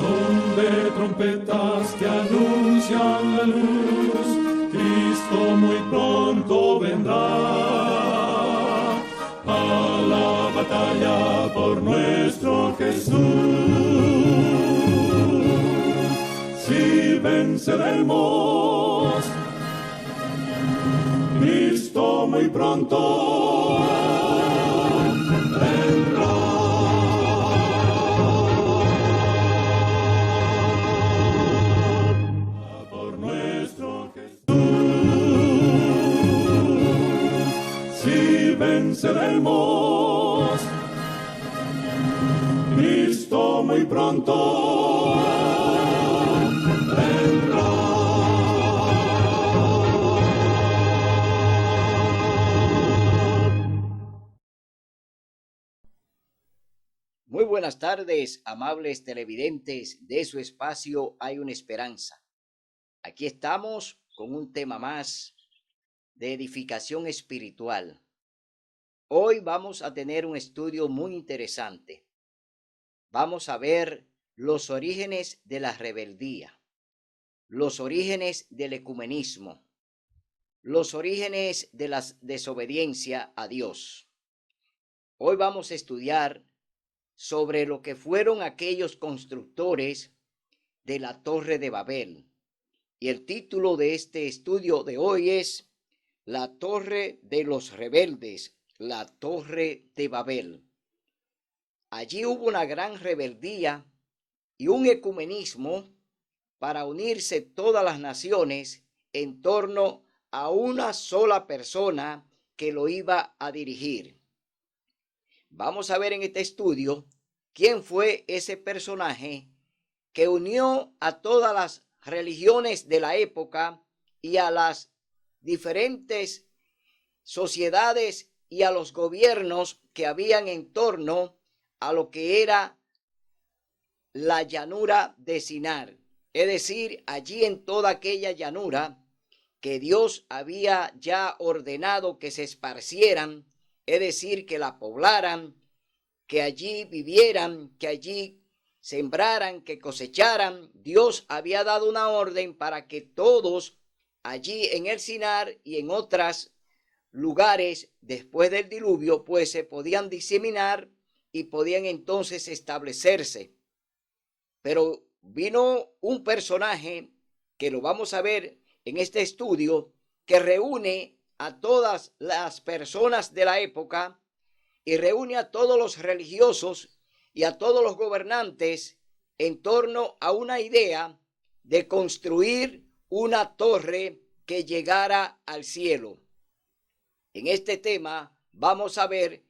Son de trompetas que anuncian la luz, Cristo muy pronto vendrá a la batalla por nuestro Jesús. Si venceremos, Cristo muy pronto vendrá. Por nuestro Jesús, si venceremos, Cristo muy pronto vendrá. Muy buenas tardes, amables televidentes de su espacio Hay una Esperanza. Aquí estamos con un tema más de edificación espiritual. Hoy vamos a tener un estudio muy interesante. Vamos a ver los orígenes de la rebeldía, los orígenes del ecumenismo, los orígenes de la desobediencia a Dios. Hoy vamos a estudiar sobre lo que fueron aquellos constructores de la Torre de Babel. Y el título de este estudio de hoy es La Torre de los Rebeldes, la Torre de Babel. Allí hubo una gran rebeldía y un ecumenismo para unirse todas las naciones en torno a una sola persona que lo iba a dirigir. Vamos a ver en este estudio quién fue ese personaje que unió a todas las religiones de la época y a las diferentes sociedades y a los gobiernos que habían en torno a lo que era la llanura de Sinar. Es decir, allí en toda aquella llanura que Dios había ya ordenado que se esparcieran, es decir, que la poblaran, que allí vivieran, que allí sembraran, que cosecharan. Dios había dado una orden para que todos allí en el Sinar y en otros lugares después del diluvio pues se podían diseminar y podían entonces establecerse. Pero vino un personaje que lo vamos a ver en este estudio, que reúne a todas las personas de la época y reúne a todos los religiosos y a todos los gobernantes en torno a una idea de construir una torre que llegara al cielo. En este tema vamos a ver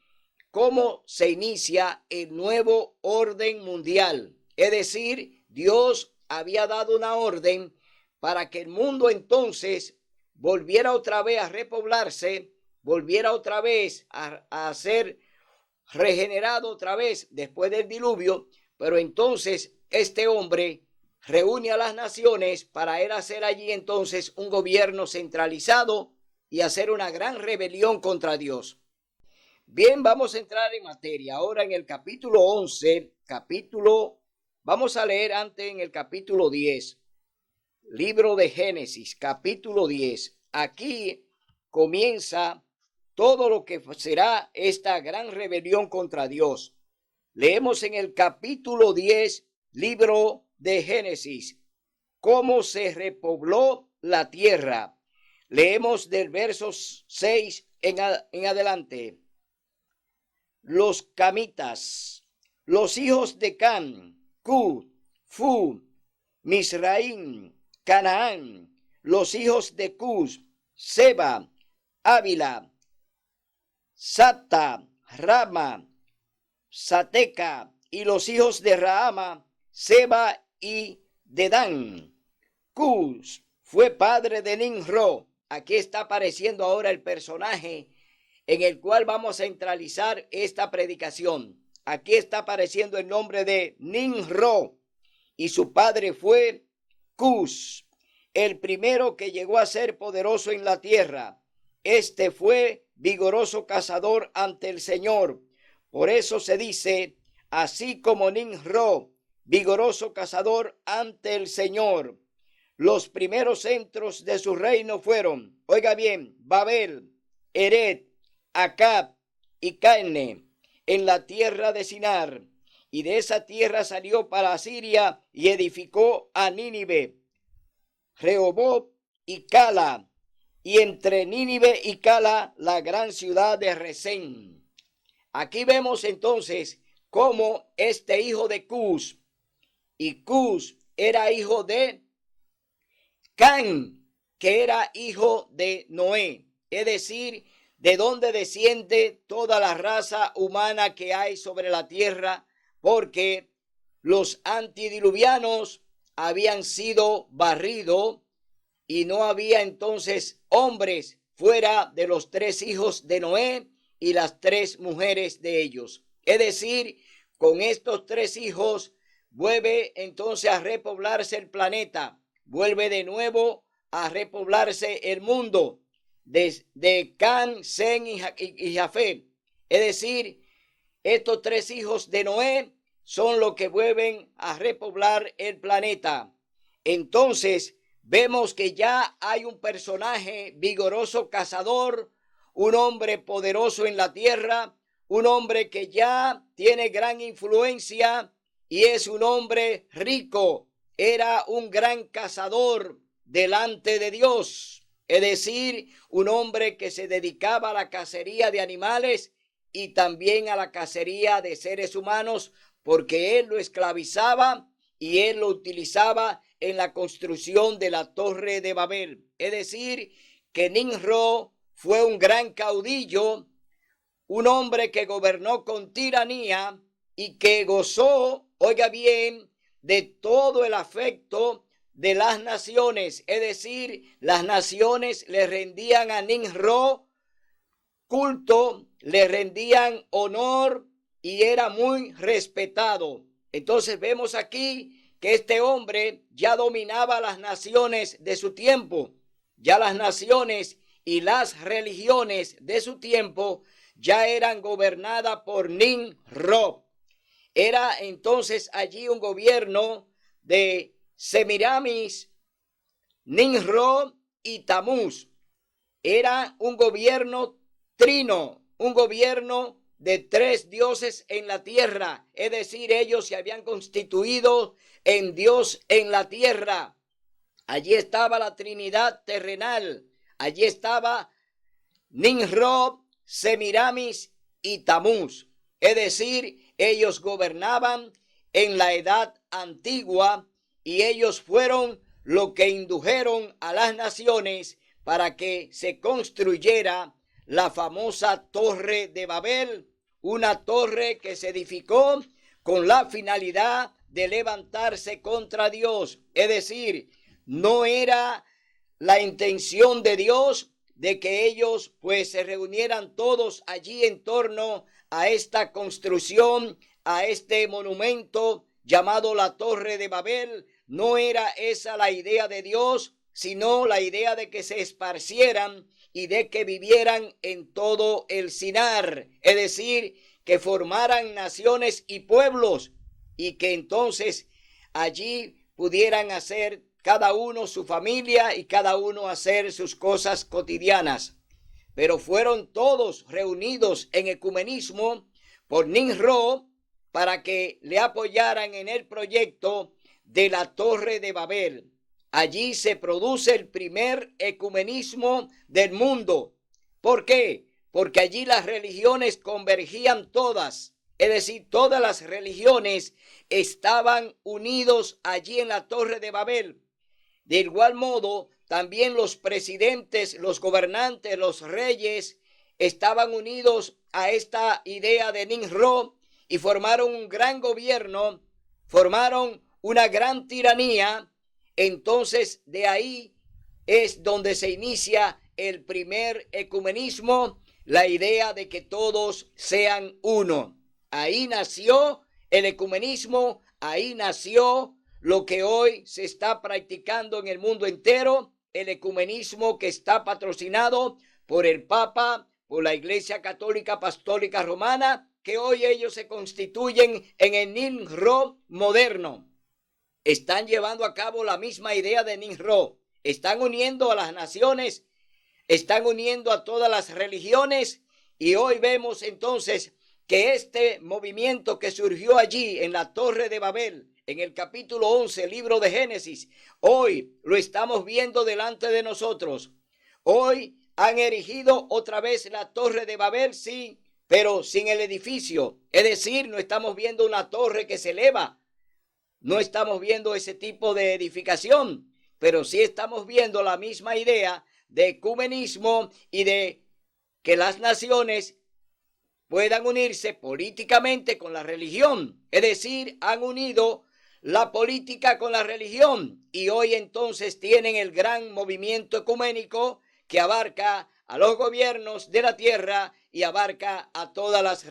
cómo se inicia el nuevo orden mundial. Es decir, Dios había dado una orden para que el mundo entonces volviera otra vez a repoblarse, volviera otra vez a ser regenerado otra vez después del diluvio. Pero entonces este hombre reúne a las naciones para él hacer allí entonces un gobierno centralizado y hacer una gran rebelión contra Dios. Bien, vamos a entrar en materia. Ahora en el capítulo 11, vamos a leer antes en el capítulo 10, libro de Génesis, capítulo 10. Aquí comienza todo lo que será esta gran rebelión contra Dios. Leemos en el capítulo 10, libro de Génesis, cómo se repobló la tierra. Leemos del verso 6 en adelante. Los camitas, los hijos de Can, Cu, Fu, Misraim, Canaán, los hijos de Cus, Seba, Ávila, Sata, Rama, Sateca, y los hijos de Rahama, Seba y Dedán. Cus fue padre de Nimrod. Aquí está apareciendo ahora el personaje en el cual vamos a centralizar esta predicación. Aquí está apareciendo el nombre de Nimrod y su padre fue Cus, el primero que llegó a ser poderoso en la tierra. Este fue vigoroso cazador ante el Señor. Por eso se dice, así como Nimrod vigoroso cazador ante el Señor. Los primeros centros de su reino fueron, oiga bien, Babel, Eret, Acab y Calne, en la tierra de Sinar. Y de esa tierra salió para Asiria y edificó a Nínive, Rehoboth y Cala, y entre Nínive y Cala la gran ciudad de Resén. Aquí vemos entonces cómo este hijo de Cus, y Cus era hijo de Can, que era hijo de Noé, es decir, de donde desciende toda la raza humana que hay sobre la tierra, porque los antidiluvianos habían sido barridos y no había entonces hombres fuera de los 3 hijos de Noé y las 3 mujeres de ellos. Es decir, con estos 3 hijos vuelve entonces a repoblarse el planeta, vuelve de nuevo a repoblarse el mundo de Can, Sem y Jafet. Es decir, estos 3 hijos de Noé son los que vuelven a repoblar el planeta. Entonces vemos que ya hay un personaje vigoroso cazador, un hombre poderoso en la tierra, un hombre que ya tiene gran influencia y es un hombre rico. Era un gran cazador delante de Dios, es decir, un hombre que se dedicaba a la cacería de animales y también a la cacería de seres humanos, porque él lo esclavizaba y él lo utilizaba en la construcción de la Torre de Babel. Es decir, que Nimrod fue un gran caudillo, un hombre que gobernó con tiranía y que gozó, oiga bien, de todo el afecto de las naciones. Es decir, las naciones le rendían a Nimrod culto, le rendían honor y era muy respetado. Entonces vemos aquí que este hombre ya dominaba las naciones de su tiempo. Ya las naciones y las religiones de su tiempo ya eran gobernadas por Nimrod. Era entonces allí un gobierno de Semiramis, Nimrod y Tamuz. Era un gobierno trino, un gobierno de 3 dioses en la tierra, es decir, ellos se habían constituido en Dios en la tierra. Allí estaba la Trinidad terrenal, allí estaba Nimrod, Semiramis y Tamuz, es decir, ellos gobernaban en la edad antigua y ellos fueron los que indujeron a las naciones para que se construyera la famosa Torre de Babel, una torre que se edificó con la finalidad de levantarse contra Dios. Es decir, no era la intención de Dios de que ellos pues se reunieran todos allí en torno a esta construcción, a este monumento llamado la Torre de Babel. No era esa la idea de Dios, sino la idea de que se esparcieran y de que vivieran en todo el Sinar, es decir, que formaran naciones y pueblos y que entonces allí pudieran hacer cada uno su familia y cada uno hacer sus cosas cotidianas. Pero fueron todos reunidos en ecumenismo por Nimrod para que le apoyaran en el proyecto de la Torre de Babel. Allí se produce el primer ecumenismo del mundo. ¿Por qué? Porque allí las religiones convergían todas, es decir, todas las religiones estaban unidos allí en la Torre de Babel. De igual modo, también los presidentes, los gobernantes, los reyes estaban unidos a esta idea de Nimrod y formaron un gran gobierno, formaron una gran tiranía. Entonces de ahí es donde se inicia el primer ecumenismo, la idea de que todos sean uno. Ahí nació el ecumenismo, ahí nació lo que hoy se está practicando en el mundo entero, el ecumenismo que está patrocinado por el Papa, por la Iglesia Católica Apostólica Romana que hoy ellos se constituyen en el Nimrod moderno. Están llevando a cabo la misma idea de Nimrod. Están uniendo a las naciones, están uniendo a todas las religiones, y hoy vemos entonces que este movimiento que surgió allí en la Torre de Babel, en el capítulo 11, libro de Génesis, hoy lo estamos viendo delante de nosotros. Hoy han erigido otra vez la Torre de Babel, sí, pero sin el edificio. Es decir, no estamos viendo una torre que se eleva, no estamos viendo ese tipo de edificación, pero sí estamos viendo la misma idea de ecumenismo y de que las naciones puedan unirse políticamente con la religión. Es decir, han unido la política con la religión, y hoy entonces tienen el gran movimiento ecuménico que abarca a los gobiernos de la tierra y abarca a todas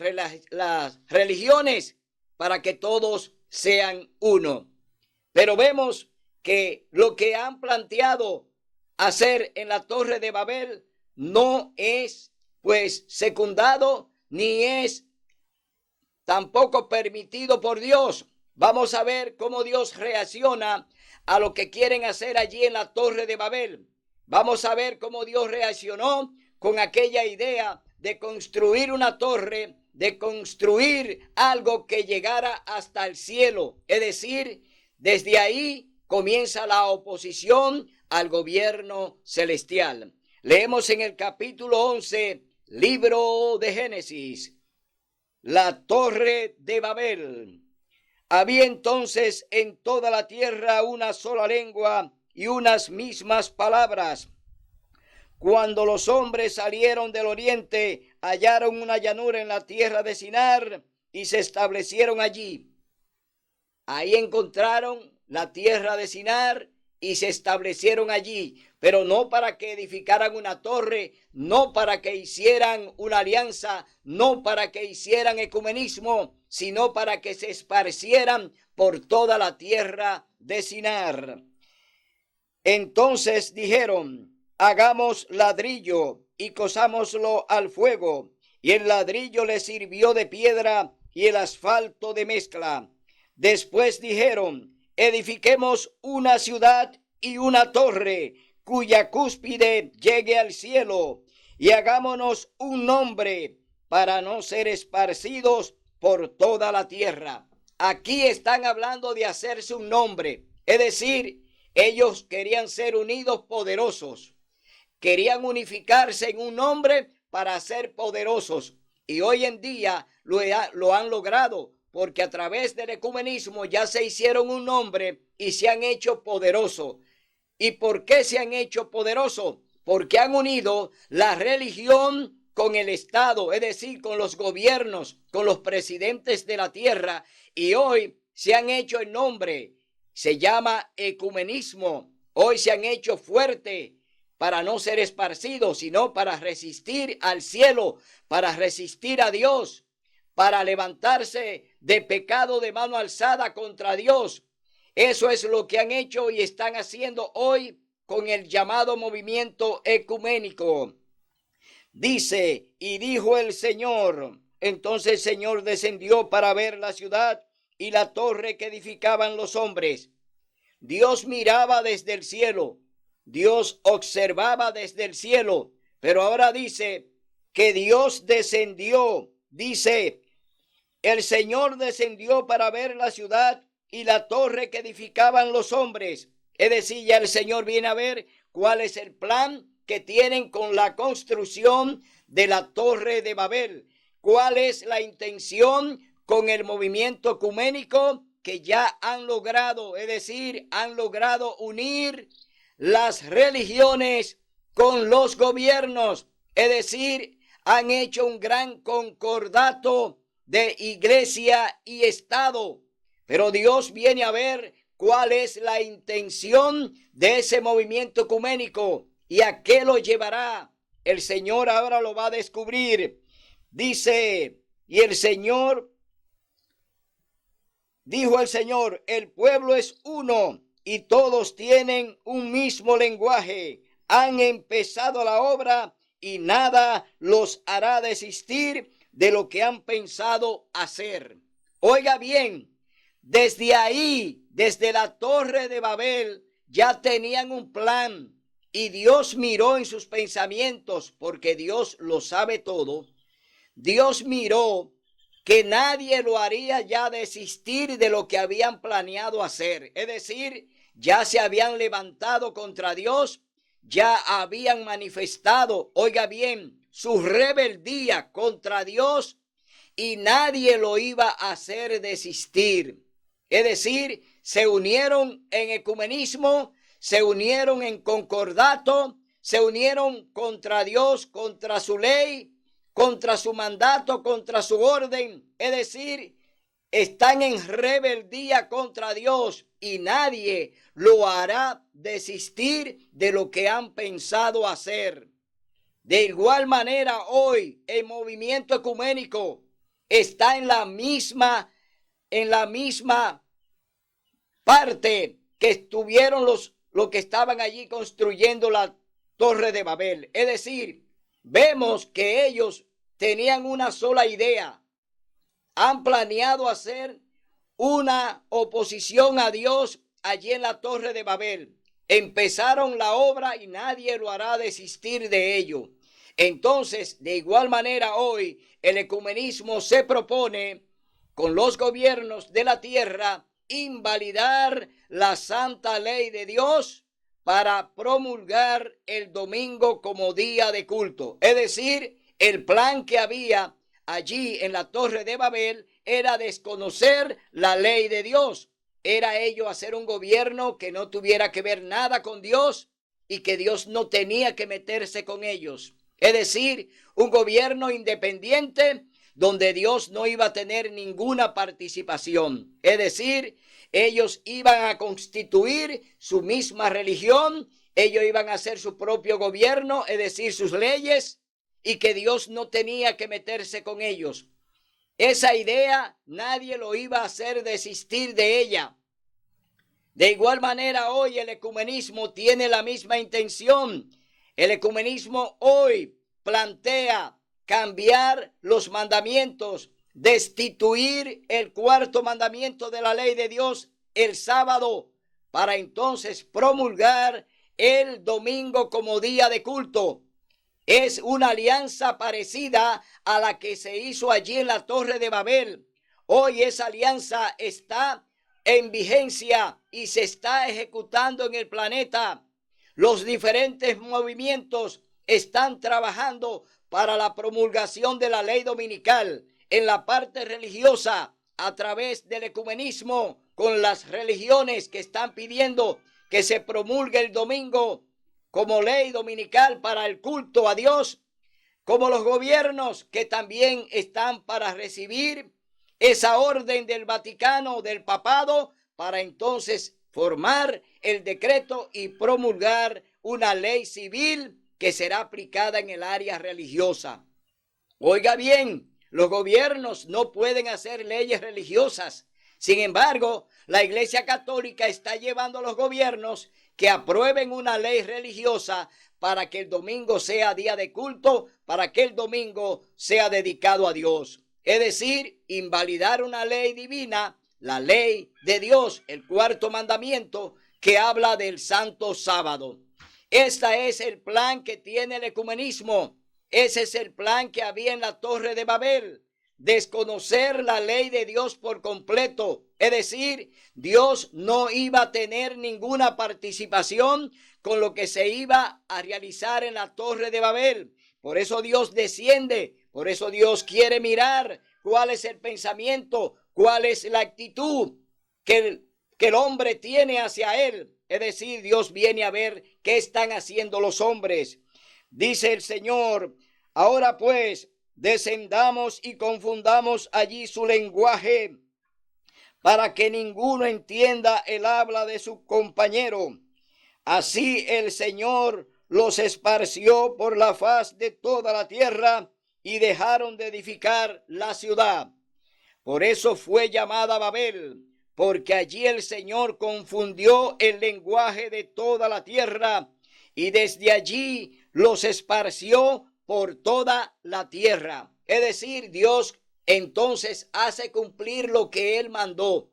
las religiones para que todos sean uno. Pero vemos que lo que han planteado hacer en la Torre de Babel no es pues secundado ni es tampoco permitido por Dios. Vamos a ver cómo Dios reacciona a lo que quieren hacer allí en la Torre de Babel. Vamos a ver cómo Dios reaccionó con aquella idea de construir una torre, de construir algo que llegara hasta el cielo. Es decir, desde ahí comienza la oposición al gobierno celestial. Leemos en el capítulo 11, libro de Génesis, la Torre de Babel. Había entonces en toda la tierra una sola lengua y unas mismas palabras. Cuando los hombres salieron del oriente, hallaron una llanura en la tierra de Sinar y se establecieron allí. Ahí encontraron la tierra de Sinar y se establecieron allí, pero no para que edificaran una torre, no para que hicieran una alianza, no para que hicieran ecumenismo, sino para que se esparcieran por toda la tierra de Sinar. Entonces dijeron: hagamos ladrillo y cosámoslo al fuego. Y el ladrillo les sirvió de piedra y el asfalto de mezcla. Después dijeron: edifiquemos una ciudad y una torre, cuya cúspide llegue al cielo, y hagámonos un nombre para no ser esparcidos por toda la tierra. Aquí están hablando de hacerse un nombre, es decir, ellos querían ser unidos poderosos, querían unificarse en un nombre para ser poderosos, y hoy en día lo han logrado, porque a través del ecumenismo ya se hicieron un nombre y se han hecho poderosos. ¿Y por qué se han hecho poderosos? Porque han unido la religión con el Estado, es decir, con los gobiernos, con los presidentes de la tierra, y hoy se han hecho el nombre, se llama ecumenismo. Hoy se han hecho fuerte para no ser esparcidos, sino para resistir al cielo, para resistir a Dios, para levantarse de pecado de mano alzada contra Dios. Eso es lo que han hecho y están haciendo hoy con el llamado movimiento ecuménico. Dice: y dijo el Señor. Entonces el Señor descendió para ver la ciudad y la torre que edificaban los hombres. Dios miraba desde el cielo, Dios observaba desde el cielo, pero ahora dice que Dios descendió. Dice: el Señor descendió para ver la ciudad y la torre que edificaban los hombres. Es decir, ya el Señor viene a ver cuál es el plan que tienen con la construcción de la Torre de Babel. ¿Cuál es la intención con el movimiento ecuménico que ya han logrado? Es decir, han logrado unir las religiones con los gobiernos. Es decir, han hecho un gran concordato de iglesia y Estado. Pero Dios viene a ver cuál es la intención de ese movimiento ecuménico y a qué lo llevará. El Señor ahora lo va a descubrir. Dice: y el Señor, dijo el Señor, el pueblo es uno y todos tienen un mismo lenguaje. Han empezado la obra y nada los hará desistir, de lo que han pensado hacer. Oiga bien, desde ahí, desde la Torre de Babel, ya tenían un plan y Dios miró en sus pensamientos, porque Dios lo sabe todo. Dios miró que nadie lo haría ya desistir de lo que habían planeado hacer. Es decir, ya se habían levantado contra Dios, ya habían manifestado, oiga bien, su rebeldía contra Dios y nadie lo iba a hacer desistir. Es decir, se unieron en ecumenismo, se unieron en concordato, se unieron contra Dios, contra su ley, contra su mandato, contra su orden. Es decir, están en rebeldía contra Dios y nadie lo hará desistir de lo que han pensado hacer. De igual manera, hoy el movimiento ecuménico está en la misma parte que estuvieron los que estaban allí construyendo la Torre de Babel. Es decir, vemos que ellos tenían una sola idea. Han planeado hacer una oposición a Dios allí en la Torre de Babel. Empezaron la obra y nadie lo hará desistir de ello. Entonces, de igual manera, hoy el ecumenismo se propone con los gobiernos de la tierra invalidar la santa ley de Dios para promulgar el domingo como día de culto. Es decir, el plan que había allí en la Torre de Babel era desconocer la ley de Dios. Era ello hacer un gobierno que no tuviera que ver nada con Dios y que Dios no tenía que meterse con ellos. Es decir, un gobierno independiente donde Dios no iba a tener ninguna participación. Es decir, ellos iban a constituir su misma religión, ellos iban a hacer su propio gobierno, es decir, sus leyes, y que Dios no tenía que meterse con ellos. Esa idea nadie lo iba a hacer desistir de ella. De igual manera, hoy el ecumenismo tiene la misma intención. El ecumenismo hoy plantea cambiar los mandamientos, destituir el cuarto mandamiento de la ley de Dios el sábado, para entonces promulgar el domingo como día de culto. Es una alianza parecida a la que se hizo allí en la Torre de Babel. Hoy esa alianza está en vigencia y se está ejecutando en el planeta. Los diferentes movimientos están trabajando para la promulgación de la ley dominical en la parte religiosa a través del ecumenismo con las religiones que están pidiendo que se promulgue el domingo como ley dominical para el culto a Dios, como los gobiernos que también están para recibir esa orden del Vaticano, del papado, para entonces formar el decreto y promulgar una ley civil que será aplicada en el área religiosa. Oiga bien, los gobiernos no pueden hacer leyes religiosas. Sin embargo, la Iglesia Católica está llevando a los gobiernos que aprueben una ley religiosa para que el domingo sea día de culto, para que el domingo sea dedicado a Dios. Es decir, invalidar una ley divina, la ley de Dios, el cuarto mandamiento que habla del santo sábado. Este es el plan que tiene el ecumenismo. Ese es el plan que había en la Torre de Babel. Desconocer la ley de Dios por completo. Es decir, Dios no iba a tener ninguna participación con lo que se iba a realizar en la Torre de Babel. Por eso Dios desciende. Por eso Dios quiere mirar cuál es el pensamiento, cuál es la actitud que el hombre tiene hacia él. Es decir, Dios viene a ver qué están haciendo los hombres. Dice el Señor, ahora pues, descendamos y confundamos allí su lenguaje, para que ninguno entienda el habla de su compañero. Así el Señor los esparció por la faz de toda la tierra y dejaron de edificar la ciudad. Por eso fue llamada Babel, porque allí el Señor confundió el lenguaje de toda la tierra y desde allí los esparció por toda la tierra. Es decir, Dios entonces hace cumplir lo que Él mandó.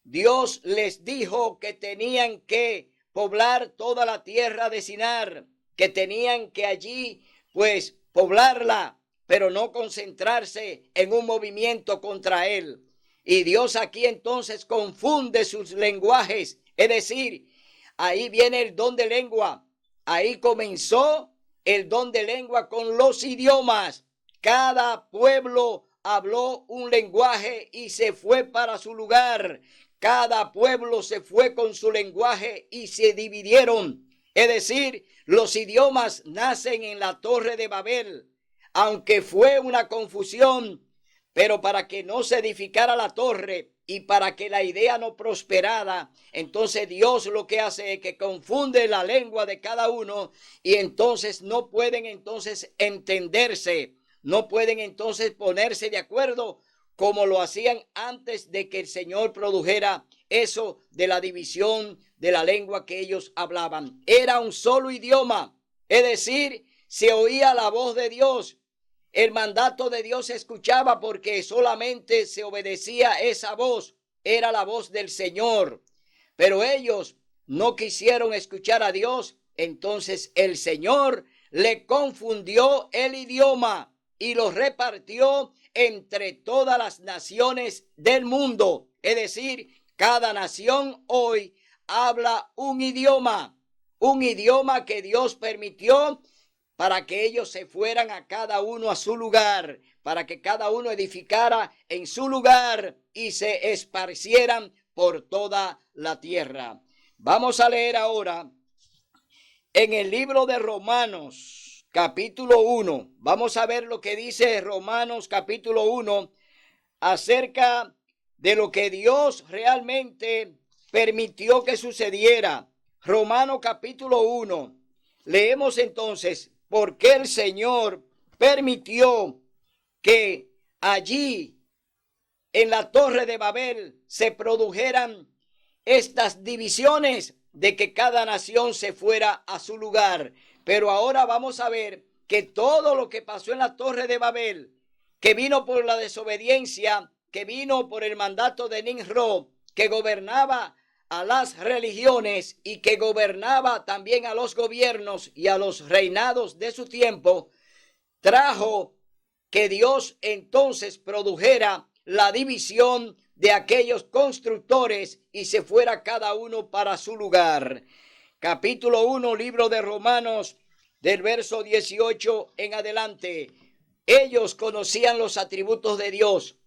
Dios les dijo que tenían que poblar toda la tierra de Sinar, que tenían que allí pues poblarla, pero no concentrarse en un movimiento contra Él. Y Dios aquí entonces confunde sus lenguajes, es decir, ahí viene el don de lengua, ahí comenzó el don de lengua con los idiomas. Cada pueblo habló un lenguaje y se fue para su lugar. Cada pueblo se fue con su lenguaje y se dividieron. Es decir, los idiomas nacen en la Torre de Babel, aunque fue una confusión, pero para que no se edificara la torre y para que la idea no prosperara, entonces Dios lo que hace es que confunde la lengua de cada uno y entonces no pueden entonces entenderse, no pueden entonces ponerse de acuerdo como lo hacían antes de que el Señor produjera eso de la división de la lengua que ellos hablaban. Era un solo idioma, es decir, se oía la voz de Dios. El mandato de Dios se escuchaba porque solamente se obedecía esa voz, era la voz del Señor. Pero ellos no quisieron escuchar a Dios, entonces el Señor le confundió el idioma y lo repartió entre todas las naciones del mundo. Es decir, cada nación hoy habla un idioma que Dios permitió para que ellos se fueran a cada uno a su lugar, para que cada uno edificara en su lugar y se esparcieran por toda la tierra. Vamos a leer ahora en el libro de Romanos, capítulo 1. Vamos a ver lo que dice Romanos, capítulo 1, acerca de lo que Dios realmente permitió que sucediera. Romanos, capítulo 1. Leemos entonces por qué el Señor permitió que allí en la Torre de Babel se produjeran estas divisiones de que cada nación se fuera a su lugar. Pero ahora vamos a ver que todo lo que pasó en la Torre de Babel, que vino por la desobediencia, que vino por el mandato de Nimrod, que gobernaba a las religiones y que gobernaba también a los gobiernos y a los reinados de su tiempo, trajo que Dios entonces produjera la división de aquellos constructores y se fuera cada uno para su lugar. Capítulo 1, libro de Romanos, del verso 18 en adelante. Ellos conocían los atributos de Dios.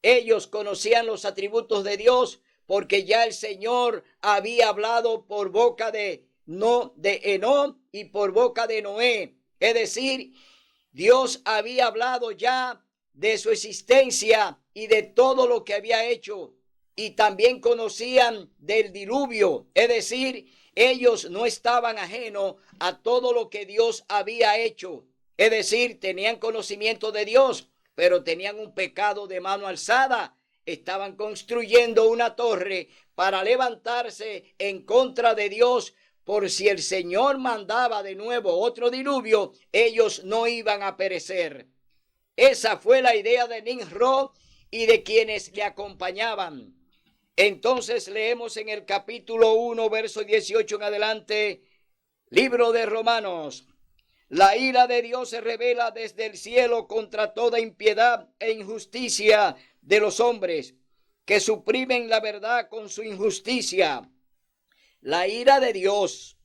Ellos conocían los atributos de Dios porque ya el Señor había hablado por boca de Enoc y por boca de Noé. Es decir, Dios había hablado ya de su existencia y de todo lo que había hecho. Y también conocían del diluvio. Es decir, ellos no estaban ajenos a todo lo que Dios había hecho. Es decir, tenían conocimiento de Dios, pero tenían un pecado de mano alzada. Estaban construyendo una torre para levantarse en contra de Dios. Por si el Señor mandaba de nuevo otro diluvio, ellos no iban a perecer. Esa fue la idea de Nimrod y de quienes le acompañaban. Entonces leemos en el capítulo 1, verso 18 en adelante, libro de Romanos. La ira de Dios se revela desde el cielo contra toda impiedad e injusticia de los hombres, que suprimen la verdad con su injusticia. La ira de Dios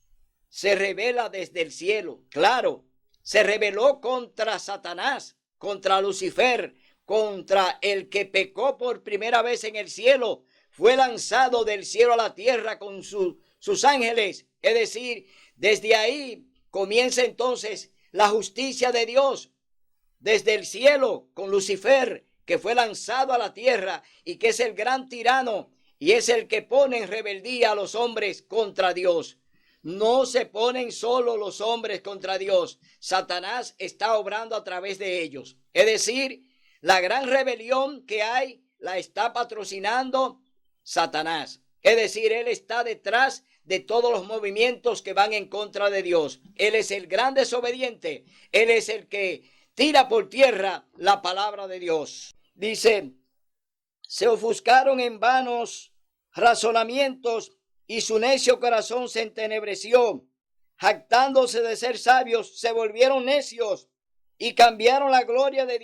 se revela desde el cielo. Claro, se reveló contra Satanás, contra Lucifer, contra el que pecó por primera vez en el cielo. Fue lanzado del cielo a la tierra con sus ángeles. Es decir, desde ahí comienza entonces la justicia de Dios. Desde el cielo con Lucifer, que fue lanzado a la tierra y que es el gran tirano y es el que pone en rebeldía a los hombres contra Dios. No se ponen solo los hombres contra Dios. Satanás está obrando a través de ellos. Es decir, la gran rebelión que hay la está patrocinando Satanás. Es decir, él está detrás de todos los movimientos que van en contra de Dios. Él es el gran desobediente. Él es el que tira por tierra la palabra de Dios. Dice, se ofuscaron en vanos razonamientos y su necio corazón se entenebreció. Jactándose de ser sabios, se volvieron necios y cambiaron la gloria de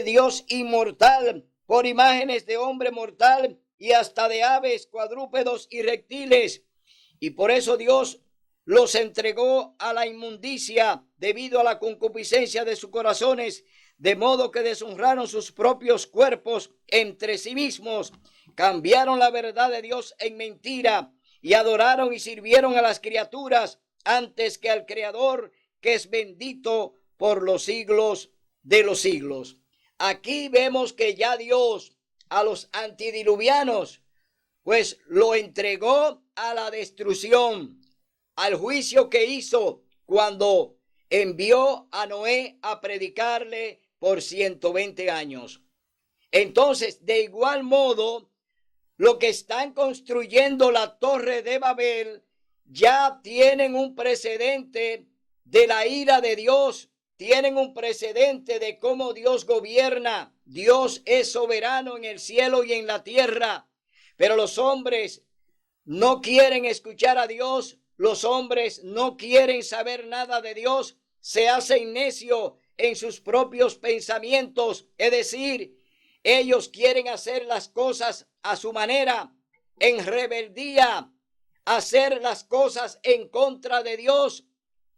Dios inmortal, por imágenes de hombre mortal y hasta de aves, cuadrúpedos y reptiles. Y por eso Dios los entregó a la inmundicia debido a la concupiscencia de sus corazones, de modo que deshonraron sus propios cuerpos entre sí mismos, cambiaron la verdad de Dios en mentira y adoraron y sirvieron a las criaturas antes que al Creador, que es bendito por los siglos de los siglos. Aquí vemos que ya Dios a los antidiluvianos pues lo entregó a la destrucción, al juicio que hizo cuando envió a Noé a predicarle por 120 años. Entonces, de igual modo, lo que están construyendo la Torre de Babel ya tienen un precedente de la ira de Dios, tienen un precedente de cómo Dios gobierna. Dios es soberano en el cielo y en la tierra, pero los hombres no quieren escuchar a Dios, los hombres no quieren saber nada de Dios, se hacen necios en sus propios pensamientos, es decir, ellos quieren hacer las cosas a su manera, en rebeldía, hacer las cosas en contra de Dios,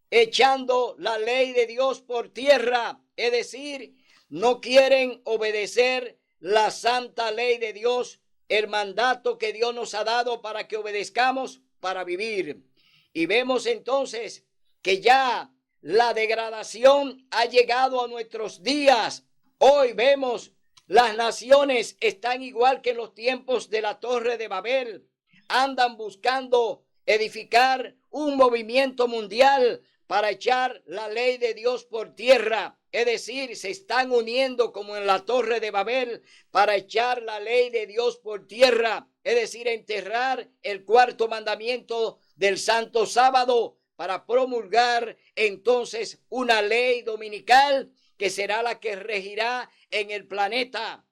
echando la ley de Dios por tierra, es decir, no quieren obedecer la santa ley de Dios, el mandato que Dios nos ha dado para que obedezcamos para vivir. Y vemos entonces que ya la degradación ha llegado a nuestros días. Hoy vemos las naciones están igual que en los tiempos de la Torre de Babel. Andan buscando edificar un movimiento mundial para echar la ley de Dios por tierra. Es decir, se están uniendo como en la Torre de Babel para echar la ley de Dios por tierra. Es decir, enterrar el cuarto mandamiento del Santo Sábado para promulgar entonces una ley dominical que será la que regirá en el planeta.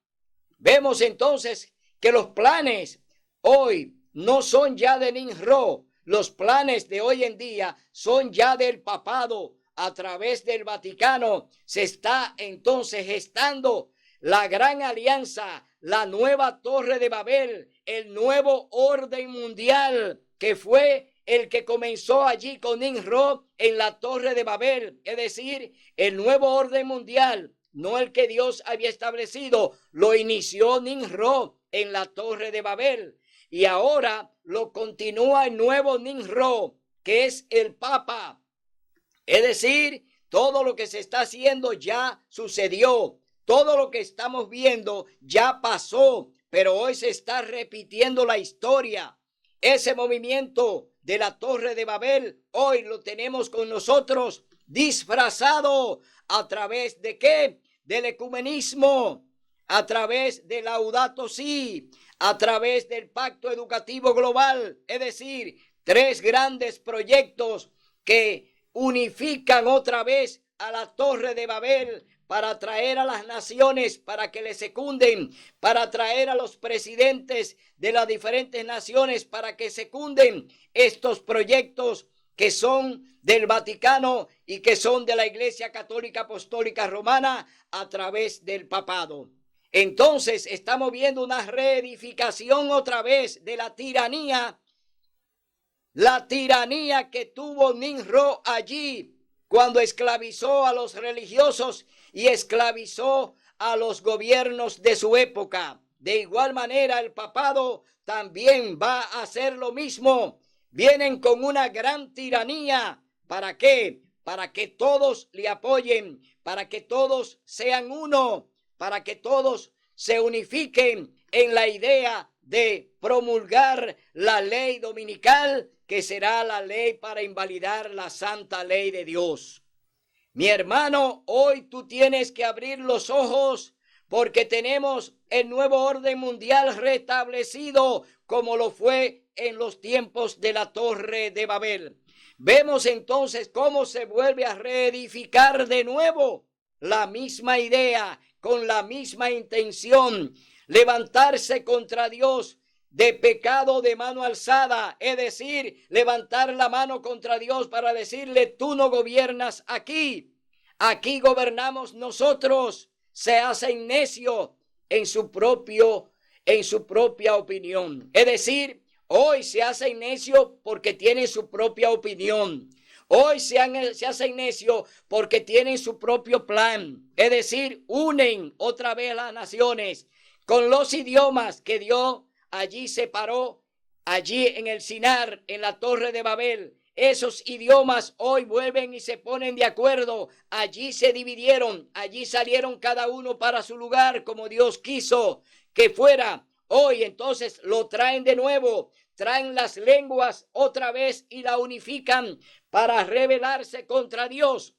Vemos entonces que los planes hoy no son ya de Nimrod. Los planes de hoy en día son ya del papado. A través del Vaticano se está entonces gestando la gran alianza, la nueva Torre de Babel, el nuevo orden mundial que fue el que comenzó allí con Nimrod en la Torre de Babel, es decir, el nuevo orden mundial, no el que Dios había establecido, lo inició Nimrod en la Torre de Babel y ahora lo continúa el nuevo Nimrod, que es el Papa. Es decir, todo lo que se está haciendo ya sucedió, todo lo que estamos viendo ya pasó, pero hoy se está repitiendo la historia. Ese movimiento de la Torre de Babel, hoy lo tenemos con nosotros disfrazado a través de ¿qué? Del ecumenismo, a través del Laudato Si, a través del Pacto Educativo Global, es decir, tres grandes proyectos que unifican otra vez a la Torre de Babel para atraer a las naciones, para que le secunden, para atraer a los presidentes de las diferentes naciones para que secunden estos proyectos que son del Vaticano y que son de la Iglesia Católica Apostólica Romana a través del papado. Entonces estamos viendo una reedificación otra vez de la tiranía que tuvo Nimrod allí cuando esclavizó a los religiosos y esclavizó a los gobiernos de su época. De igual manera el papado también va a hacer lo mismo. Vienen con una gran tiranía. ¿Para qué? Para que todos le apoyen, para que todos sean uno, para que todos se unifiquen en la idea de promulgar la ley dominical, que será la ley para invalidar la santa ley de Dios. Mi hermano, hoy tú tienes que abrir los ojos porque tenemos el nuevo orden mundial restablecido como lo fue en los tiempos de la Torre de Babel. Vemos entonces cómo se vuelve a reedificar de nuevo la misma idea, con la misma intención, levantarse contra Dios de pecado de mano alzada, es decir, levantar la mano contra Dios para decirle: tú no gobiernas aquí, aquí gobernamos nosotros. Se hacen necio en su propia opinión. Es decir, hoy se hacen necio porque tienen su propia opinión. Hoy se hacen necio porque tienen su propio plan. Es decir, unen otra vez las naciones con los idiomas que Dios allí separó, allí en el Sinar, en la Torre de Babel. Esos idiomas hoy vuelven y se ponen de acuerdo. Allí se dividieron, allí salieron cada uno para su lugar, como Dios quiso que fuera. Hoy entonces lo traen de nuevo, traen las lenguas otra vez y la unifican para rebelarse contra Dios.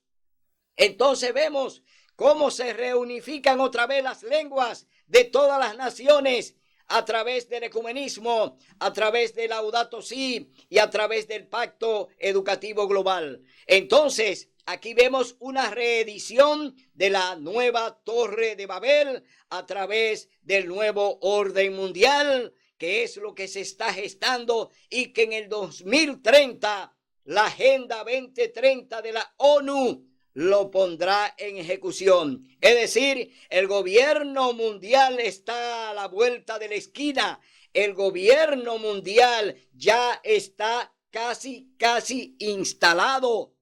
Entonces vemos cómo se reunifican otra vez las lenguas de todas las naciones a través del ecumenismo, a través del Laudato Si y a través del Pacto Educativo Global. Entonces, aquí vemos una reedición de la nueva Torre de Babel a través del nuevo orden mundial, que es lo que se está gestando y que en el 2030 la Agenda 2030 de la ONU lo pondrá en ejecución. Es decir, el gobierno mundial está a la vuelta de la esquina. El gobierno mundial ya está casi instalado.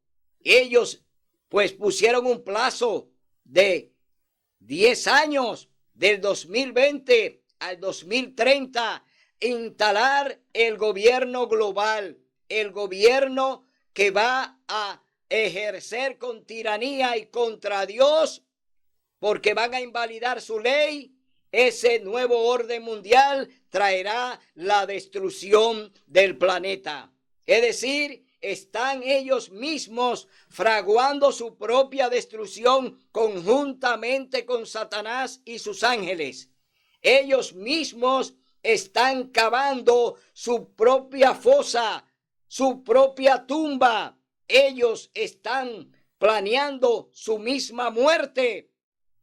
Ellos pues pusieron un plazo de 10 años, del 2020 al 2030, instalar el gobierno global, el gobierno que va a ejercer con tiranía y contra Dios, porque van a invalidar su ley. Ese nuevo orden mundial traerá la destrucción del planeta. Es decir, están ellos mismos fraguando su propia destrucción conjuntamente con Satanás y sus ángeles. Ellos mismos están cavando su propia fosa, su propia tumba. Ellos están planeando su misma muerte,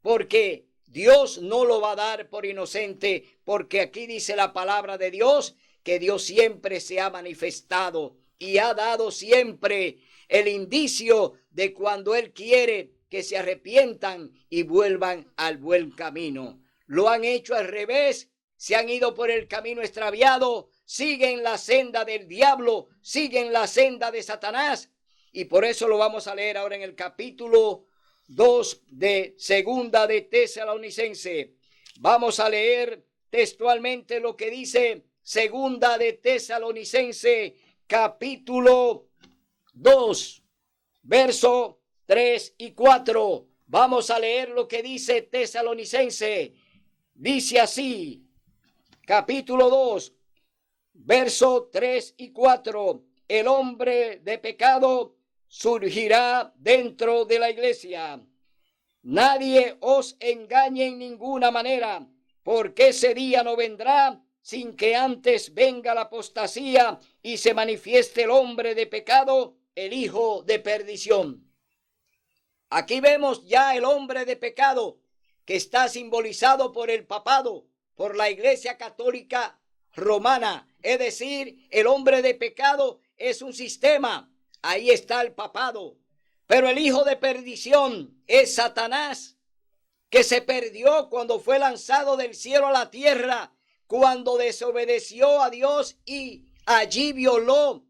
porque Dios no lo va a dar por inocente, porque aquí dice la palabra de Dios que Dios siempre se ha manifestado y ha dado siempre el indicio de cuando Él quiere que se arrepientan y vuelvan al buen camino. Lo han hecho al revés, se han ido por el camino extraviado, siguen la senda del diablo, siguen la senda de Satanás. Y por eso lo vamos a leer ahora en el capítulo 2 de Segunda de Tesalonicense. Vamos a leer textualmente lo que dice Segunda de Tesalonicense, capítulo 2, verso 3 y 4. Vamos a leer lo que dice Tesalonicense. Dice así, capítulo 2, verso 3 y 4. El hombre de pecado surgirá dentro de la iglesia. Nadie os engañe en ninguna manera, porque ese día no vendrá sin que antes venga la apostasía y se manifieste el hombre de pecado, el hijo de perdición. Aquí vemos ya el hombre de pecado, que está simbolizado por el papado, por la Iglesia Católica Romana. Es decir, el hombre de pecado es un sistema. Ahí está el papado. Pero el hijo de perdición es Satanás, que se perdió cuando fue lanzado del cielo a la tierra, cuando desobedeció a Dios y allí violó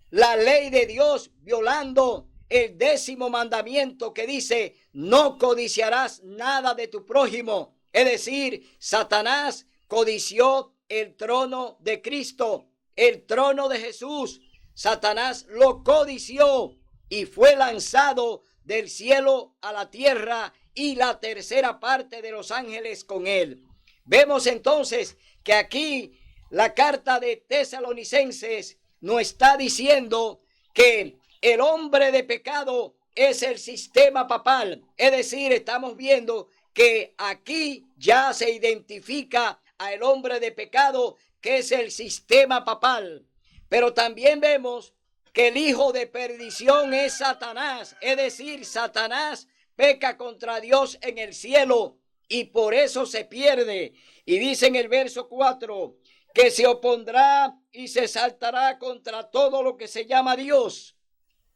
la ley de Dios, violando el 10º mandamiento que dice: no codiciarás nada de tu prójimo. Es decir, Satanás codició el trono de Cristo, el trono de Jesús. Satanás lo codició y fue lanzado del cielo a la tierra, y la tercera parte de los ángeles con él. Vemos entonces que aquí la carta de Tesalonicenses nos está diciendo que el hombre de pecado es el sistema papal. Es decir, estamos viendo que aquí ya se identifica al hombre de pecado, que es el sistema papal. Pero también vemos que el hijo de perdición es Satanás. Es decir, Satanás peca contra Dios en el cielo y por eso se pierde. Y dice en el verso 4 que se opondrá y se saltará contra todo lo que se llama Dios.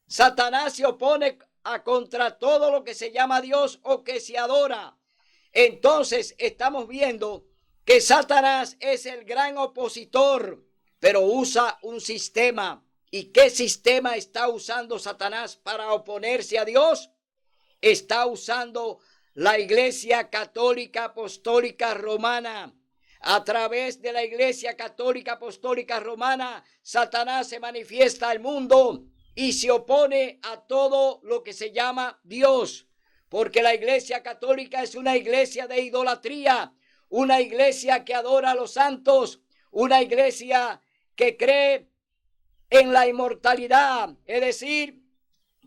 Satanás se opone contra todo lo que se llama Dios o que se adora. Entonces estamos viendo que Satanás es el gran opositor, pero usa un sistema. ¿Y qué sistema está usando Satanás para oponerse a Dios? Está usando la Iglesia Católica Apostólica Romana. A través de la Iglesia Católica Apostólica Romana, Satanás se manifiesta al mundo y se opone a todo lo que se llama Dios. Porque la Iglesia Católica es una iglesia de idolatría, una iglesia que adora a los santos, una iglesia que cree en la inmortalidad, es decir,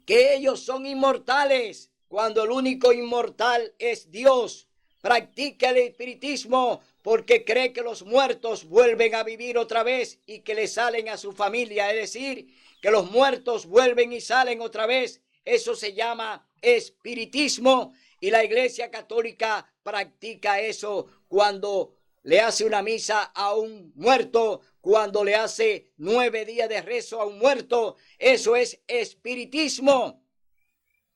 que ellos son inmortales cuando el único inmortal es Dios. Practica el espiritismo porque cree que los muertos vuelven a vivir otra vez y que le salen a su familia, es decir, que los muertos vuelven y salen otra vez. Eso se llama espiritismo y la Iglesia Católica practica eso cuando le hace una misa a un muerto, cuando le hace 9 días de rezo a un muerto. Eso es espiritismo.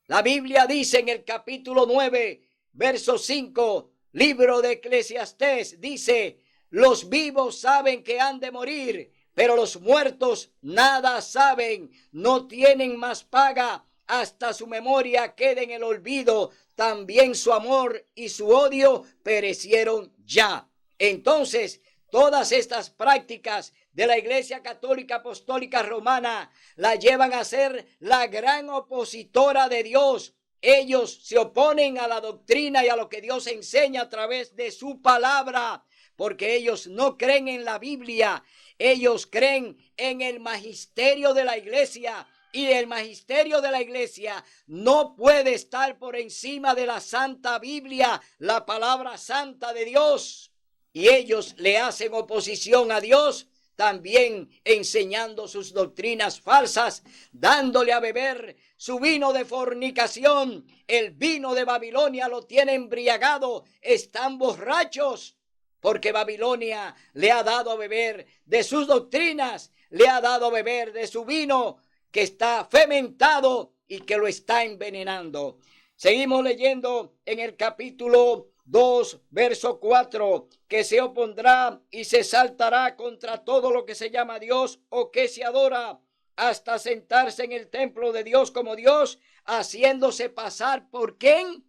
La Biblia dice en el capítulo 9, verso 5, libro de Eclesiastés, dice: los vivos saben que han de morir, pero los muertos nada saben, no tienen más paga, hasta su memoria quede en el olvido, también su amor y su odio perecieron ya. Entonces, todas estas prácticas de la Iglesia Católica Apostólica Romana la llevan a ser la gran opositora de Dios. Ellos se oponen a la doctrina y a lo que Dios enseña a través de su palabra, porque ellos no creen en la Biblia, ellos creen en el magisterio de la Iglesia. Y el magisterio de la Iglesia no puede estar por encima de la Santa Biblia, la palabra santa de Dios. Y ellos le hacen oposición a Dios, también enseñando sus doctrinas falsas, dándole a beber su vino de fornicación. El vino de Babilonia lo tiene embriagado, están borrachos, porque Babilonia le ha dado a beber de sus doctrinas, le ha dado a beber de su vino que está fermentado y que lo está envenenando. Seguimos leyendo en el capítulo 2, verso 4, que se opondrá y se saltará contra todo lo que se llama Dios o que se adora, hasta sentarse en el templo de Dios como Dios, haciéndose pasar ¿por quién?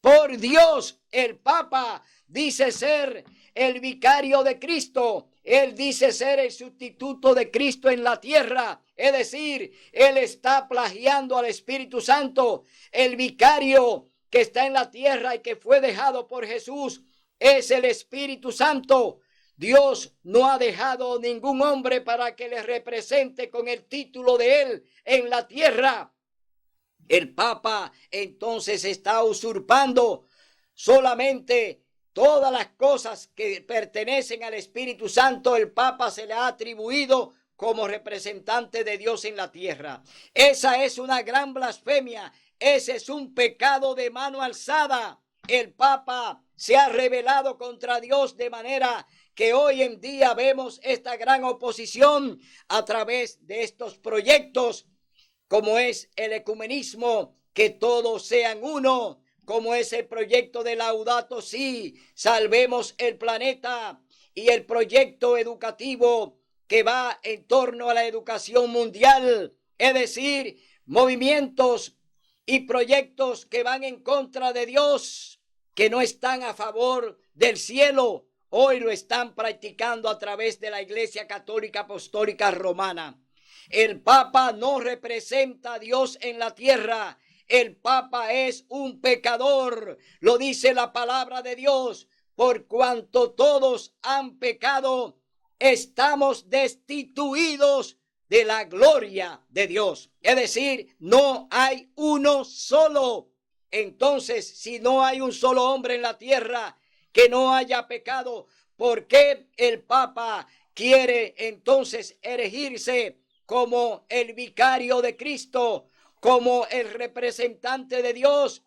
Por Dios. El Papa dice ser el vicario de Cristo. Él dice ser el sustituto de Cristo en la tierra. Es decir, él está plagiando al Espíritu Santo. El vicario que está en la tierra y que fue dejado por Jesús es el Espíritu Santo. Dios no ha dejado ningún hombre para que le represente con el título de él en la tierra. El Papa entonces está usurpando solamente todas las cosas que pertenecen al Espíritu Santo. El Papa se le ha atribuido como representante de Dios en la tierra. Esa es una gran blasfemia. Ese es un pecado de mano alzada. El Papa se ha rebelado contra Dios de manera que hoy en día vemos esta gran oposición a través de estos proyectos, como es el ecumenismo, que todos sean uno, como es el proyecto de Laudato Si, salvemos el planeta, y el proyecto educativo que va en torno a la educación mundial, es decir, movimientos y proyectos que van en contra de Dios, que no están a favor del cielo, hoy lo están practicando a través de la Iglesia Católica Apostólica Romana. El Papa no representa a Dios en la tierra. El Papa es un pecador. Lo dice la palabra de Dios. Por cuanto todos han pecado, estamos destituidos de la gloria de Dios. Es decir, no hay uno solo. Entonces, si no hay un solo hombre en la tierra que no haya pecado, ¿por qué el Papa quiere entonces erigirse como el vicario de Cristo, como el representante de Dios?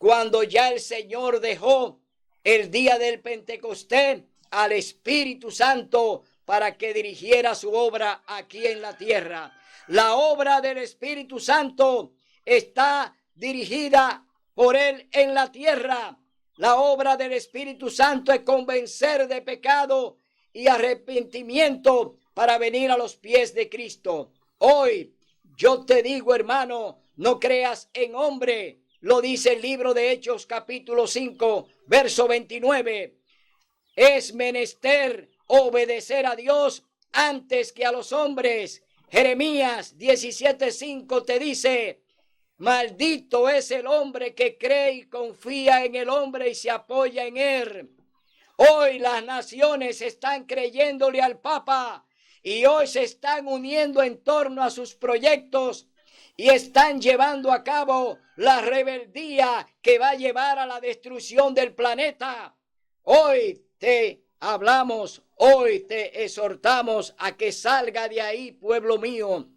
cuando ya el Señor dejó el día del Pentecostés al Espíritu Santo para que dirigiera su obra aquí en la tierra. La obra del Espíritu Santo está dirigida por Él en la tierra. La obra del Espíritu Santo es convencer de pecado y arrepentimiento para venir a los pies de Cristo. Hoy yo te digo, hermano, no creas en hombre. Lo dice el libro de Hechos capítulo 5, verso 29. Es menester obedecer a Dios antes que a los hombres. Jeremías 17:5 te dice: maldito es el hombre que cree y confía en el hombre y se apoya en él. Hoy las naciones están creyéndole al Papa y hoy se están uniendo en torno a sus proyectos y están llevando a cabo la rebeldía que va a llevar a la destrucción del planeta. Hoy te hablamos, hoy te exhortamos a que salga de ahí, pueblo mío.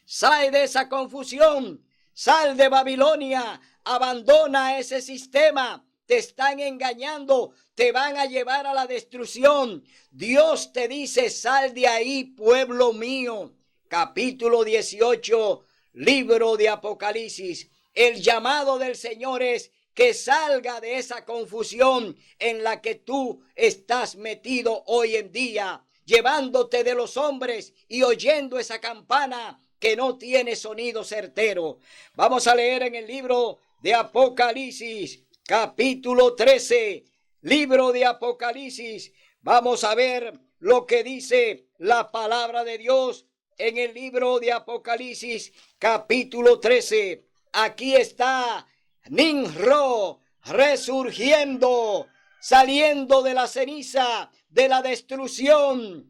Sal de esa confusión, sal de Babilonia, abandona ese sistema. Te están engañando, te van a llevar a la destrucción. Dios te dice: sal de ahí, pueblo mío. Capítulo 18, libro de Apocalipsis. El llamado del Señor es que salga de esa confusión en la que tú estás metido hoy en día, llevándote de los hombres y oyendo esa campana que no tiene sonido certero. Vamos a leer en el libro de Apocalipsis, capítulo 13, libro de Apocalipsis. Vamos a ver lo que dice la palabra de Dios en el libro de Apocalipsis, capítulo 13. Aquí está Nimrod resurgiendo, saliendo de la ceniza, de la destrucción,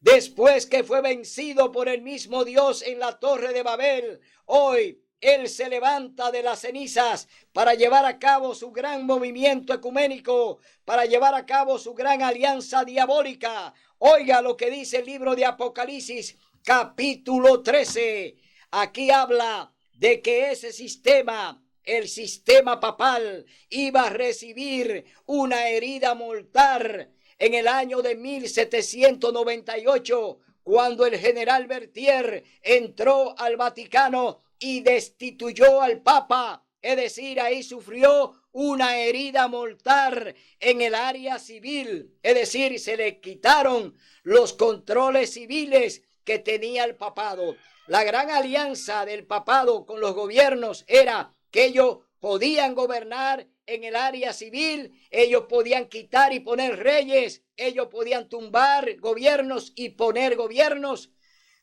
después que fue vencido por el mismo Dios en la torre de Babel. Hoy Él se levanta de las cenizas para llevar a cabo su gran movimiento ecuménico, para llevar a cabo su gran alianza diabólica. Oiga lo que dice el libro de Apocalipsis, capítulo 13. Aquí habla de que ese sistema, el sistema papal, iba a recibir una herida mortal en el año de 1798, cuando el general Berthier entró al Vaticano y destituyó al Papa. Es decir, ahí sufrió una herida mortal en el área civil. Es decir, se le quitaron los controles civiles que tenía el papado. La gran alianza del papado con los gobiernos era que ellos podían gobernar en el área civil, ellos podían quitar y poner reyes, ellos podían tumbar gobiernos y poner gobiernos,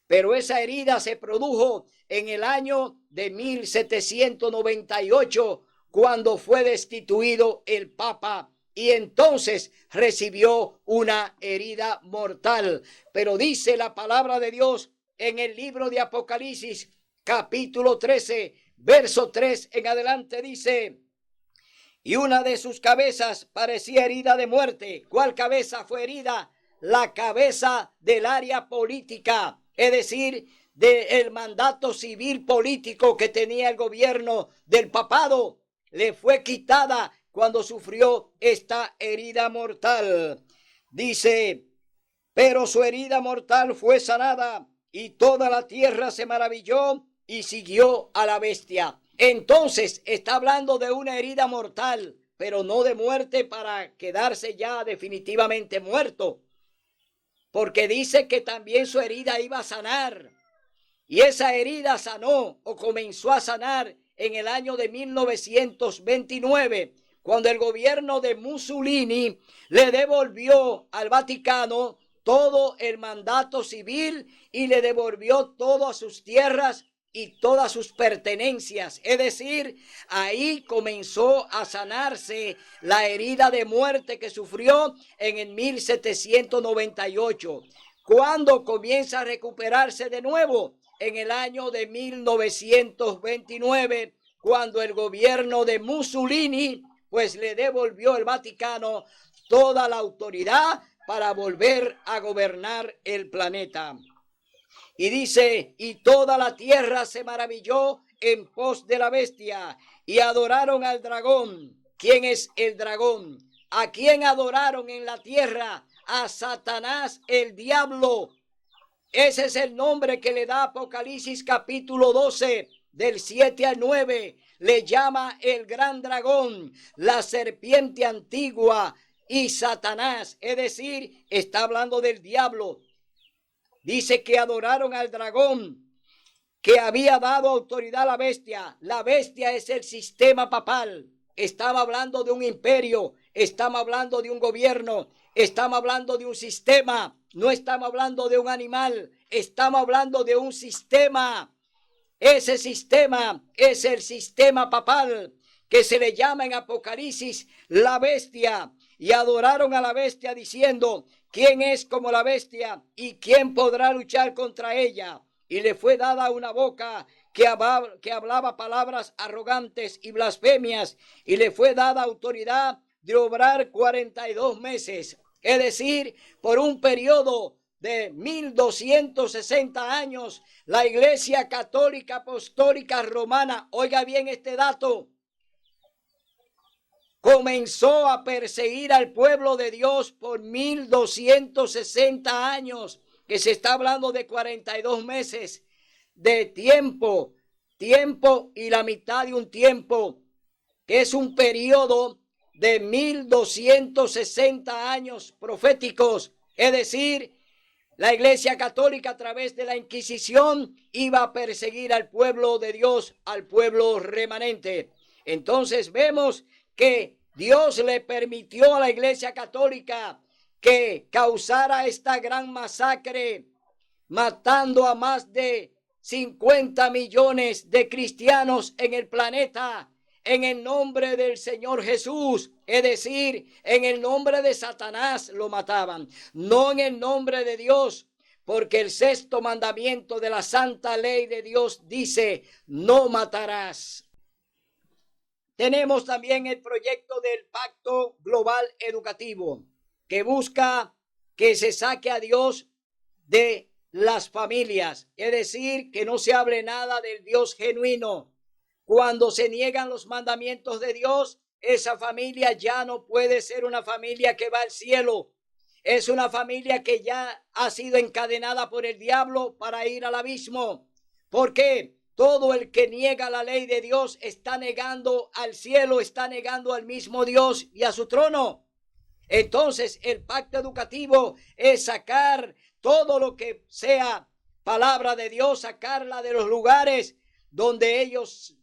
pero esa herida se produjo en el año de 1798, cuando fue destituido el Papa, y entonces recibió una herida mortal. Pero dice la palabra de Dios en el libro de Apocalipsis, capítulo 13, verso 3 en adelante, dice: y una de sus cabezas parecía herida de muerte. ¿Cuál cabeza fue herida? La cabeza del área política, es decir, del mandato civil político que tenía el gobierno del papado. Le fue quitada cuando sufrió esta herida mortal. Dice: pero su herida mortal fue sanada, y toda la tierra se maravilló y siguió a la bestia. Entonces está hablando de una herida mortal, pero no de muerte para quedarse ya definitivamente muerto, porque dice que también su herida iba a sanar, y esa herida sanó o comenzó a sanar en el año de 1929, cuando el gobierno de Mussolini le devolvió al Vaticano todo el mandato civil y le devolvió todas sus tierras y todas sus pertenencias. Es decir, ahí comenzó a sanarse la herida de muerte que sufrió en el 1798. ¿Cuándo comienza a recuperarse de nuevo? En el año de 1929, cuando el gobierno de Mussolini pues le devolvió el Vaticano toda la autoridad para volver a gobernar el planeta. Y dice: y toda la tierra se maravilló en pos de la bestia y adoraron al dragón. ¿Quién es el dragón? ¿A quién adoraron en la tierra? A Satanás, el diablo. Ese es el nombre que le da Apocalipsis capítulo 12, del 7 al 9. Le llama el gran dragón, la serpiente antigua y Satanás. Es decir, está hablando del diablo. Dice que adoraron al dragón, que había dado autoridad a la bestia. La bestia es el sistema papal. Estamos hablando de un imperio, estamos hablando de un gobierno, estamos hablando de un sistema, no estamos hablando de un animal, estamos hablando de un sistema. Ese sistema es el sistema papal, que se le llama en Apocalipsis la bestia. Y adoraron a la bestia diciendo: ¿quién es como la bestia y quién podrá luchar contra ella? Y le fue dada una boca que hablaba palabras arrogantes y blasfemias, y le fue dada autoridad de obrar 42 meses, es decir, por un periodo de 1260 años, la Iglesia Católica Apostólica Romana, oiga bien este dato, comenzó a perseguir al pueblo de Dios por 1260 años, que se está hablando de 42 meses de tiempo y la mitad de un tiempo, que es un periodo de 1260 años proféticos. Es decir, la Iglesia Católica a través de la Inquisición iba a perseguir al pueblo de Dios, al pueblo remanente. Entonces vemos que Dios le permitió a la Iglesia Católica que causara esta gran masacre, matando a más de 50 millones de cristianos en el planeta, en el nombre del Señor Jesús, es decir, en el nombre de Satanás lo mataban, no en el nombre de Dios, porque el sexto mandamiento de la santa ley de Dios dice: no matarás. Tenemos también el proyecto del Pacto Global Educativo, que busca que se saque a Dios de las familias, es decir, que no se hable nada del Dios genuino. Cuando se niegan los mandamientos de Dios, esa familia ya no puede ser una familia que va al cielo. Es una familia que ya ha sido encadenada por el diablo para ir al abismo. ¿Por qué? Todo el que niega la ley de Dios está negando al cielo, está negando al mismo Dios y a su trono. Entonces, el pacto educativo es sacar todo lo que sea palabra de Dios, sacarla de los lugares donde ellos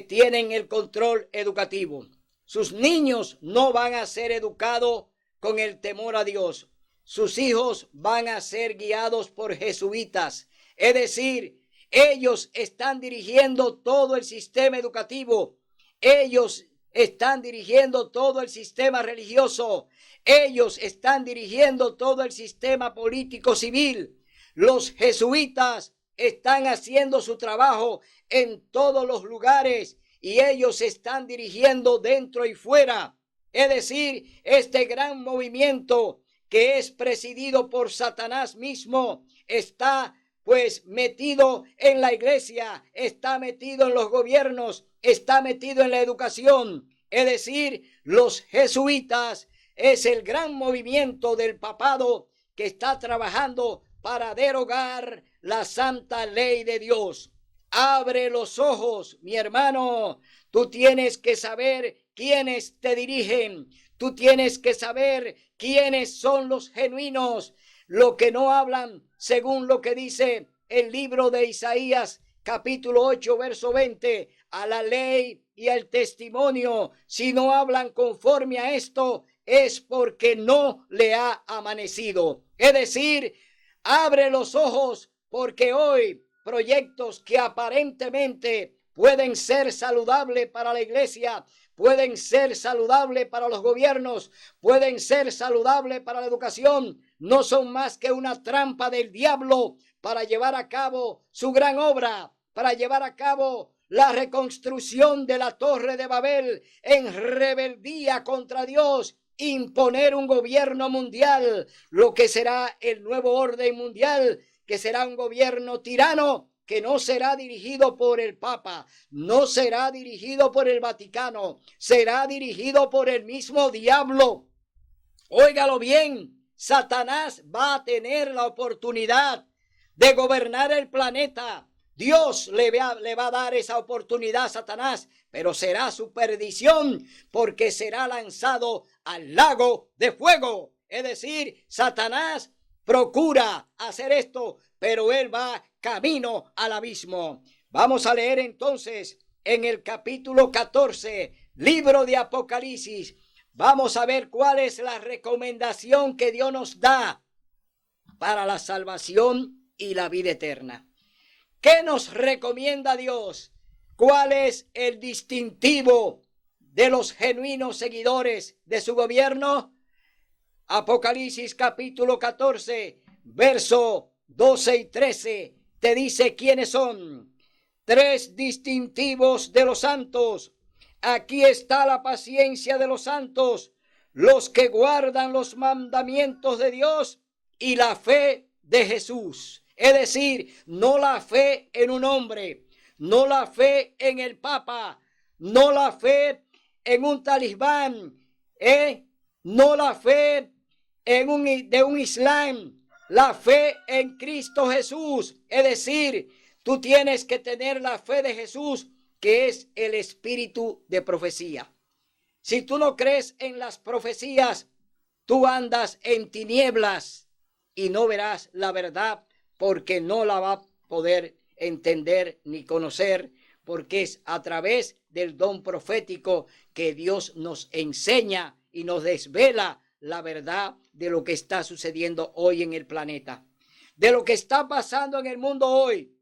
tienen el control educativo. Sus niños no van a ser educados con el temor a Dios. Sus hijos van a ser guiados por jesuitas. Es decir, ellos están dirigiendo todo el sistema educativo. Ellos están dirigiendo todo el sistema religioso. Ellos están dirigiendo todo el sistema político civil. Los jesuitas están haciendo su trabajo en todos los lugares y ellos están dirigiendo dentro y fuera. Es decir, este gran movimiento que es presidido por Satanás mismo está pues metido en la iglesia, está metido en los gobiernos, está metido en la educación. Es decir, los jesuitas es el gran movimiento del papado que está trabajando para derogar la santa ley de Dios. Abre los ojos, mi hermano. Tú tienes que saber quiénes te dirigen. Tú tienes que saber quiénes son los genuinos, lo que no hablan según lo que dice el libro de Isaías, capítulo 8, verso 20, a la ley y al testimonio. Si no hablan conforme a esto, es porque no le ha amanecido. Es decir, abre los ojos, porque hoy proyectos que aparentemente pueden ser saludables para la iglesia, pueden ser saludables para los gobiernos, pueden ser saludables para la educación, no son más que una trampa del diablo para llevar a cabo su gran obra, para llevar a cabo la reconstrucción de la Torre de Babel en rebeldía contra Dios, imponer un gobierno mundial, lo que será el nuevo orden mundial, que será un gobierno tirano que no será dirigido por el Papa, no será dirigido por el Vaticano, será dirigido por el mismo diablo. Óigalo bien, Satanás va a tener la oportunidad de gobernar el planeta. Dios le va a dar esa oportunidad a Satanás, pero será su perdición porque será lanzado al lago de fuego. Es decir, Satanás procura hacer esto, pero él va camino al abismo. Vamos a leer entonces en el capítulo 14, libro de Apocalipsis. Vamos a ver cuál es la recomendación que Dios nos da para la salvación y la vida eterna. ¿Qué nos recomienda Dios? ¿Cuál es el distintivo de los genuinos seguidores de su gobierno? Apocalipsis capítulo 14, verso 12 y 13, te dice quiénes son. 3 distintivos de los santos. Aquí está la paciencia de los santos, los que guardan los mandamientos de Dios y la fe de Jesús. Es decir, no la fe en un hombre, no la fe en el Papa, no la fe en un talismán, no la fe de un Islam, la fe en Cristo Jesús. Es decir, tú tienes que tener la fe de Jesús, que es el espíritu de profecía. Si tú no crees en las profecías, tú andas en tinieblas y no verás la verdad, porque no la va a poder entender ni conocer, porque es a través del don profético que Dios nos enseña y nos desvela la verdad de lo que está sucediendo hoy en el planeta, de lo que está pasando en el mundo hoy.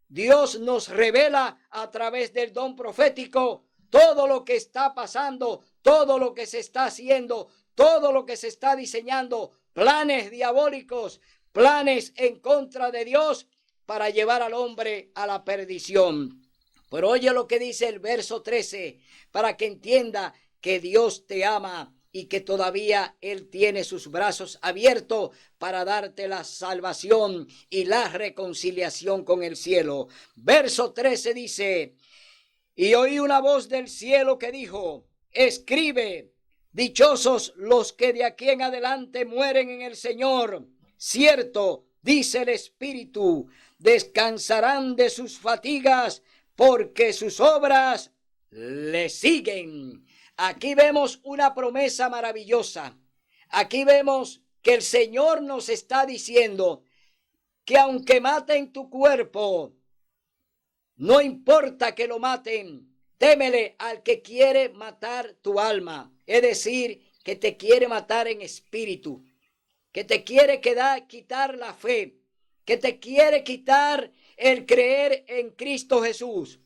Dios nos revela a través del don profético todo lo que está pasando, todo lo que se está haciendo, todo lo que se está diseñando, planes diabólicos, planes en contra de Dios para llevar al hombre a la perdición. Pero oye lo que dice el verso 13, para que entienda que Dios te ama y que todavía Él tiene sus brazos abiertos para darte la salvación y la reconciliación con el cielo. Verso 13 dice: y oí una voz del cielo que dijo: escribe, dichosos los que de aquí en adelante mueren en el Señor. Cierto, dice el Espíritu, descansarán de sus fatigas, porque sus obras le siguen. Aquí vemos una promesa maravillosa. Aquí vemos que el Señor nos está diciendo que aunque maten tu cuerpo, no importa que lo maten, témele al que quiere matar tu alma. Es decir, que te quiere matar en espíritu, que te quiere quitar la fe, que te quiere quitar el creer en Cristo Jesús.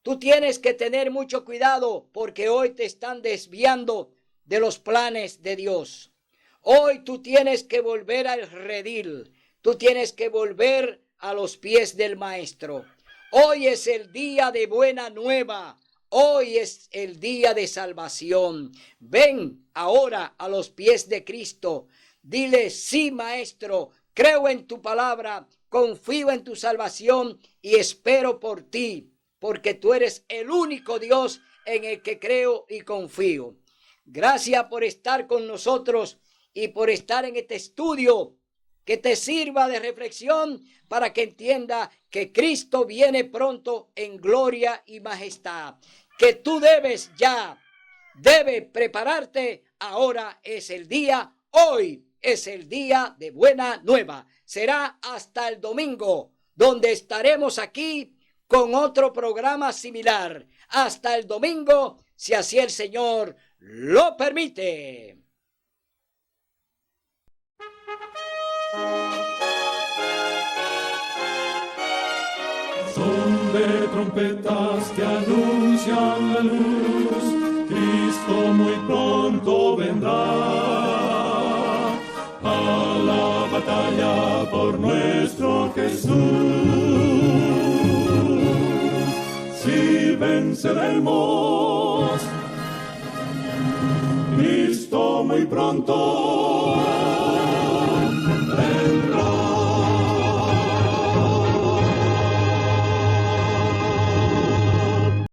Tú tienes que tener mucho cuidado porque hoy te están desviando de los planes de Dios. Hoy tú tienes que volver al redil. Tú tienes que volver a los pies del Maestro. Hoy es el día de buena nueva. Hoy es el día de salvación. Ven ahora a los pies de Cristo. Dile: sí, Maestro, creo en tu palabra, confío en tu salvación y espero por ti, porque tú eres el único Dios en el que creo y confío. Gracias por estar con nosotros y por estar en este estudio que te sirva de reflexión para que entienda que Cristo viene pronto en gloria y majestad. Que tú debes prepararte. Ahora es el día, hoy es el día de buena nueva. Será hasta el domingo, donde estaremos aquí con otro programa similar. Hasta el domingo, si así el Señor lo permite. Son de trompetas que anuncian la luz, Cristo muy pronto vendrá a la batalla por nuestro Jesús. Si venceremos, Cristo muy pronto